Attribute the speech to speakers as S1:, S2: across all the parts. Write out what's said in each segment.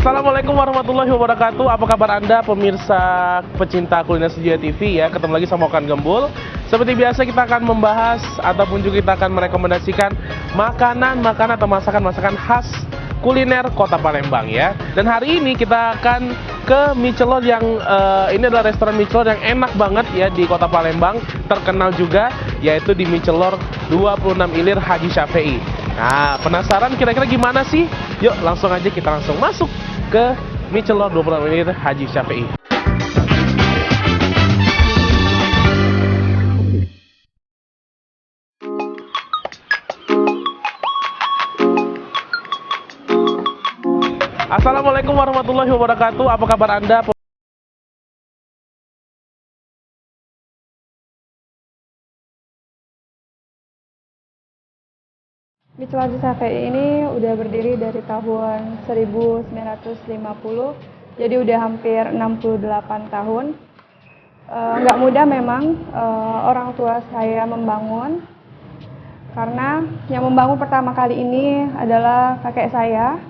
S1: Assalamualaikum warahmatullahi wabarakatuh. Apa kabar Anda pemirsa pecinta kuliner Sedia TV ya? Ketemu lagi sama Okan Gembul. Seperti biasa kita akan membahas ataupun juga kita akan merekomendasikan makanan atau masakan khas kuliner Kota Palembang ya. Dan hari ini kita akan ke Michelor yang ini adalah restoran Michelor yang enak banget ya di Kota Palembang, terkenal juga yaitu di Michelor 26 Ilir Haji Syafei. Nah, penasaran kira-kira gimana sih? Yuk langsung aja kita masuk ke Michelor 26 Ilir Haji Syafei. Assalamualaikum warahmatullahi wabarakatuh. Apa kabar Anda?
S2: Michelor Haji Syafei ini udah berdiri dari tahun 1950, jadi udah hampir 68 tahun. Nggak mudah memang orang tua saya membangun, karena yang membangun pertama kali ini adalah kakek saya,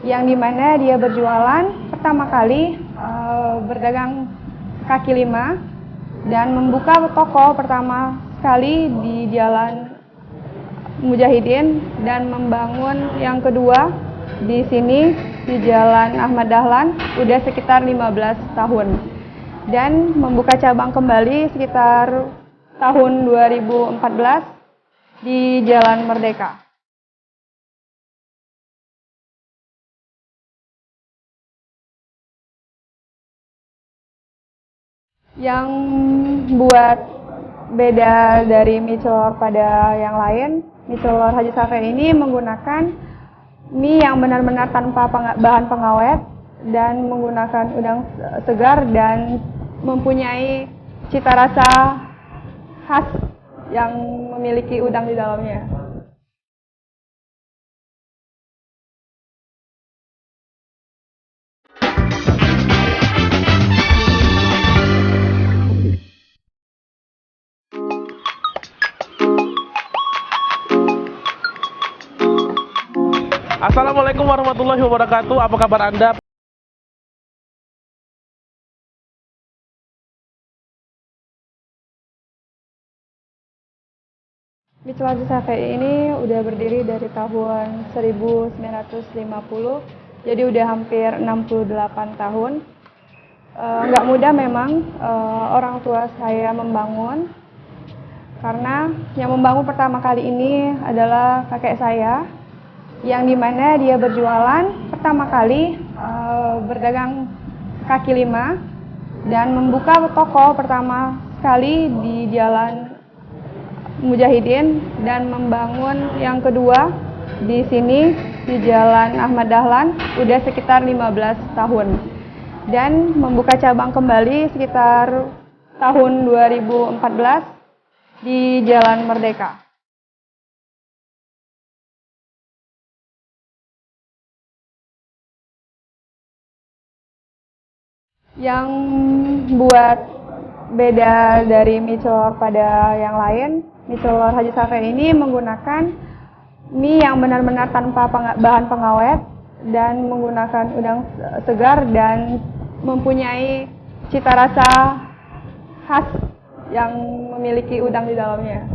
S2: yang dimana dia berjualan pertama kali berdagang kaki lima dan membuka toko pertama sekali di Jalan Mujahidin, dan membangun yang kedua di sini di Jalan Ahmad Dahlan udah sekitar 15 tahun, dan membuka cabang kembali sekitar tahun 2014 di Jalan Merdeka. Yang buat beda dari Michelor pada yang lain, Michelor Haji Syafei ini menggunakan mie yang benar-benar tanpa bahan pengawet dan menggunakan udang segar dan mempunyai cita rasa khas yang memiliki udang di dalamnya.
S1: Assalamualaikum warahmatullahi wabarakatuh. Apa kabar Anda?
S2: Michelor Haji Syafei ini udah berdiri dari tahun 1950, jadi udah hampir 68 tahun. Nggak mudah memang orang tua saya membangun, karena yang membangun pertama kali ini adalah kakek saya, yang dimana dia berjualan pertama kali berdagang kaki lima dan membuka toko pertama sekali di Jalan Mujahidin, dan membangun yang kedua di sini di Jalan Ahmad Dahlan udah sekitar 15 tahun, dan membuka cabang kembali sekitar tahun 2014 di Jalan Merdeka. Yang buat beda dari Michelor pada yang lain, Michelor Haji Syafei ini menggunakan mie yang benar-benar tanpa bahan pengawet dan menggunakan udang segar dan mempunyai cita rasa khas yang memiliki udang di dalamnya.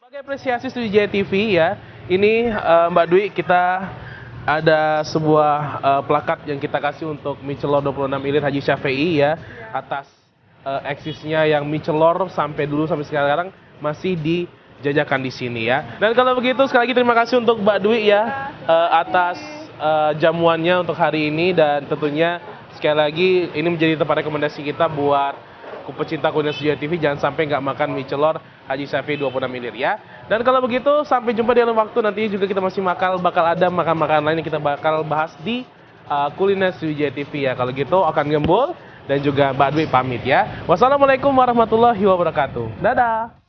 S1: Sebagai apresiasi Sedia TV ya, ini Mbak Dwi, kita ada sebuah plakat yang kita kasih untuk Michelor 26 Ilir Haji Syafei ya, atas eksisnya yang Michelor sampai sekarang masih dijajakan di sini ya. Dan kalau begitu sekali lagi terima kasih untuk Mbak Dwi ya atas jamuannya untuk hari ini, dan tentunya sekali lagi ini menjadi tempat rekomendasi kita buat pecinta kuliner Sedia TV, jangan sampai nggak makan Michelor Haji Syafei 26 Ilir ya. Dan kalau begitu sampai jumpa di lain waktu, nantinya juga kita masih bakal ada makan-makan lain yang kita bakal bahas di kuliner Sedia TV ya. Kalau gitu Okan Gembul dan juga Mbak Dwi pamit ya. Wassalamualaikum warahmatullahi wabarakatuh. Dadah.